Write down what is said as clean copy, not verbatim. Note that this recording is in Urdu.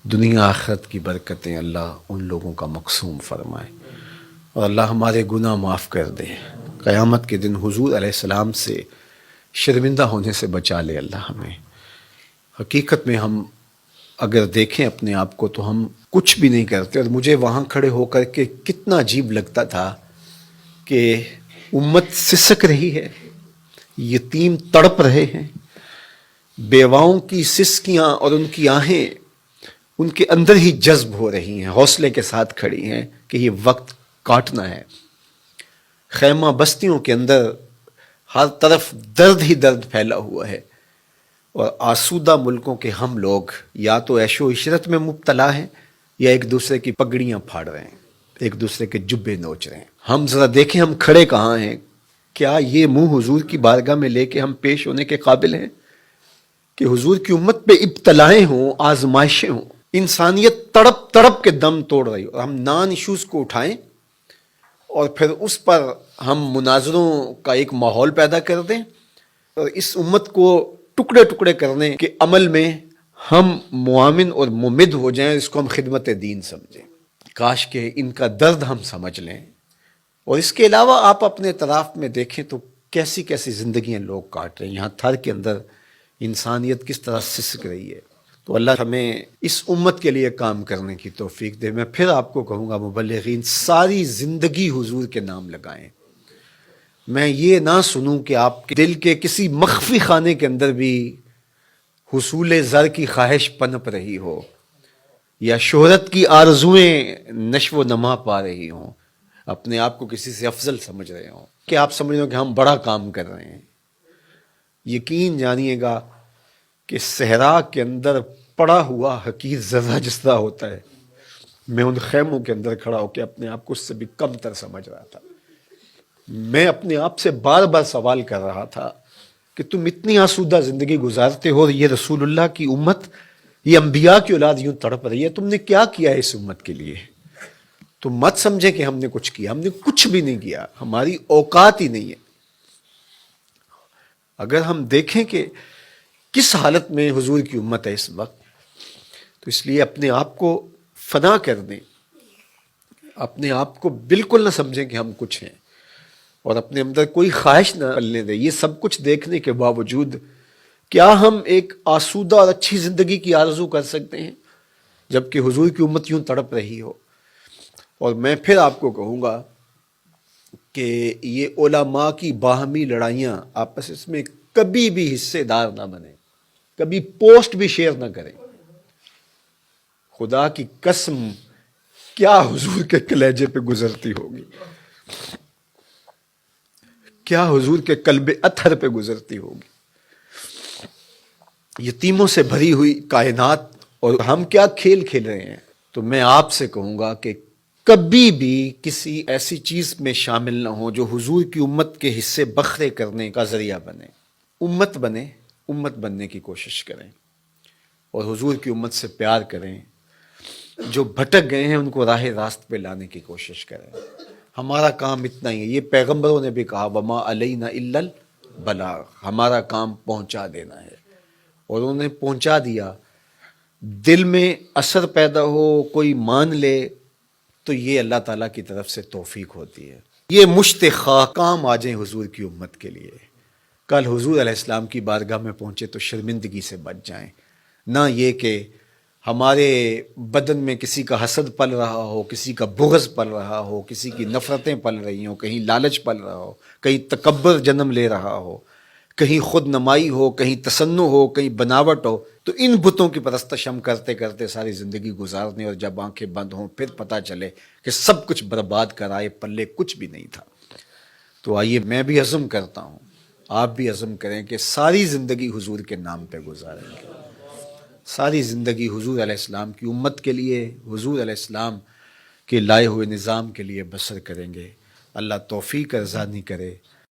دنیا آخرت کی برکتیں اللہ ان لوگوں کا مقسوم فرمائے، اور اللہ ہمارے گناہ معاف کر دے، قیامت کے دن حضور علیہ السلام سے شرمندہ ہونے سے بچا لے اللہ ہمیں۔ حقیقت میں ہم اگر دیکھیں اپنے آپ کو تو ہم کچھ بھی نہیں کرتے، اور مجھے وہاں کھڑے ہو کر کے کتنا عجیب لگتا تھا کہ امت سسک رہی ہے، یتیم تڑپ رہے ہیں، بیواؤں کی سسکیاں اور ان کی آہیں ان کے اندر ہی جذب ہو رہی ہیں، حوصلے کے ساتھ کھڑی ہیں کہ یہ وقت کاٹنا ہے۔ خیمہ بستیوں کے اندر ہر طرف درد ہی درد پھیلا ہوا ہے، اور آسودہ ملکوں کے ہم لوگ یا تو عیش و عشرت میں مبتلا ہیں یا ایک دوسرے کی پگڑیاں پھاڑ رہے ہیں، ایک دوسرے کے جبے نوچ رہے ہیں۔ ہم ذرا دیکھیں ہم کھڑے کہاں ہیں؟ کیا یہ منہ حضور کی بارگاہ میں لے کے ہم پیش ہونے کے قابل ہیں کہ حضور کی امت پہ ابتلائیں ہوں، آزمائشیں ہوں، انسانیت تڑپ تڑپ کے دم توڑ رہی ہو، اور ہم نان ایشوز کو اٹھائیں اور پھر اس پر ہم مناظروں کا ایک ماحول پیدا کر دیں، اور اس امت کو ٹکڑے ٹکڑے کرنے کے عمل میں ہم معاون اور ممد ہو جائیں، اس کو ہم خدمت دین سمجھیں۔ کاش کہ ان کا درد ہم سمجھ لیں۔ اور اس کے علاوہ آپ اپنے اطراف میں دیکھیں تو کیسی کیسی زندگیاں لوگ کاٹ رہے ہیں، یہاں تھر کے اندر انسانیت کس طرح سسک رہی ہے۔ تو اللہ ہمیں اس امت کے لیے کام کرنے کی توفیق دے۔ میں پھر آپ کو کہوں گا مبلغین ساری زندگی حضور کے نام لگائیں۔ میں یہ نہ سنوں کہ آپ کے دل کے کسی مخفی خانے کے اندر بھی حصول زر کی خواہش پنپ رہی ہو، یا شہرت کی آرزوئیں نشو و نما پا رہی ہوں، اپنے آپ کو کسی سے افضل سمجھ رہے ہوں، کہ آپ سمجھ رہے ہو کہ ہم بڑا کام کر رہے ہیں۔ یقین جانیے گا کہ صحرا کے اندر پڑا ہوا حقیر ذرہ جس طرح ہوتا ہے، میں ان خیموں کے اندر کھڑا ہو کے اپنے آپ کو اس سے بھی کم تر سمجھ رہا تھا۔ میں اپنے آپ سے بار بار سوال کر رہا تھا کہ تم اتنی آسودہ زندگی گزارتے ہو، یہ رسول اللہ کی امت، یہ انبیاء کی اولاد یوں تڑپ رہی ہے، تم نے کیا کیا ہے اس امت کے لیے؟ تم مت سمجھے کہ ہم نے کچھ کیا، ہم نے کچھ بھی نہیں کیا، ہماری اوقات ہی نہیں ہے۔ اگر ہم دیکھیں کہ کس حالت میں حضور کی امت ہے اس وقت، تو اس لیے اپنے آپ کو فنا کر دیں، اپنے آپ کو بالکل نہ سمجھیں کہ ہم کچھ ہیں، اور اپنے اندر کوئی خواہش نہ پلنے دیں۔ یہ سب کچھ دیکھنے کے باوجود کیا ہم ایک آسودہ اور اچھی زندگی کی آرزو کر سکتے ہیں جبکہ حضور کی امت یوں تڑپ رہی ہو؟ اور میں پھر آپ کو کہوں گا کہ یہ علماء کی باہمی لڑائیاں آپس میں کبھی بھی حصے دار نہ بنیں، کبھی پوسٹ بھی شیئر نہ کریں۔ خدا کی قسم کیا حضور کے کلیجے پہ گزرتی ہوگی، کیا حضور کے قلب اطہر پہ گزرتی ہوگی۔ یتیموں سے بھری ہوئی کائنات، اور ہم کیا کھیل کھیل رہے ہیں۔ تو میں آپ سے کہوں گا کہ کبھی بھی کسی ایسی چیز میں شامل نہ ہو جو حضور کی امت کے حصے بکھرے کرنے کا ذریعہ بنے۔ امت بنے، امت بننے کی کوشش کریں، اور حضور کی امت سے پیار کریں۔ جو بھٹک گئے ہیں ان کو راہ راست پہ لانے کی کوشش کریں۔ ہمارا کام اتنا ہی ہے، یہ پیغمبروں نے بھی کہا وما علینا الا البلاغ، ہمارا کام پہنچا دینا ہے، اور انہوں نے پہنچا دیا۔ دل میں اثر پیدا ہو، کوئی مان لے، تو یہ اللہ تعالیٰ کی طرف سے توفیق ہوتی ہے۔ یہ مشت خواہ کام آ جائیں حضور کی امت کے لیے، کل حضور علیہ السلام کی بارگاہ میں پہنچے تو شرمندگی سے بچ جائیں، نہ یہ کہ ہمارے بدن میں کسی کا حسد پل رہا ہو، کسی کا بغض پل رہا ہو، کسی کی نفرتیں پل رہی ہوں، کہیں لالچ پل رہا ہو، کہیں تکبر جنم لے رہا ہو، کہیں خود نمائی ہو، کہیں تصنع ہو، کہیں بناوٹ ہو، تو ان بتوں کی پرستش ہم کرتے کرتے ساری زندگی گزارنے، اور جب آنکھیں بند ہوں پھر پتہ چلے کہ سب کچھ برباد کرائے، پلے کچھ بھی نہیں تھا۔ تو آئیے میں بھی عزم کرتا ہوں، آپ بھی عزم کریں کہ ساری زندگی حضور کے نام پہ گزاریں گے، ساری زندگی حضور علیہ السلام کی امت کے لیے، حضور علیہ السلام کے لائے ہوئے نظام کے لیے بسر کریں گے۔ اللہ توفیق ارزانی کرے۔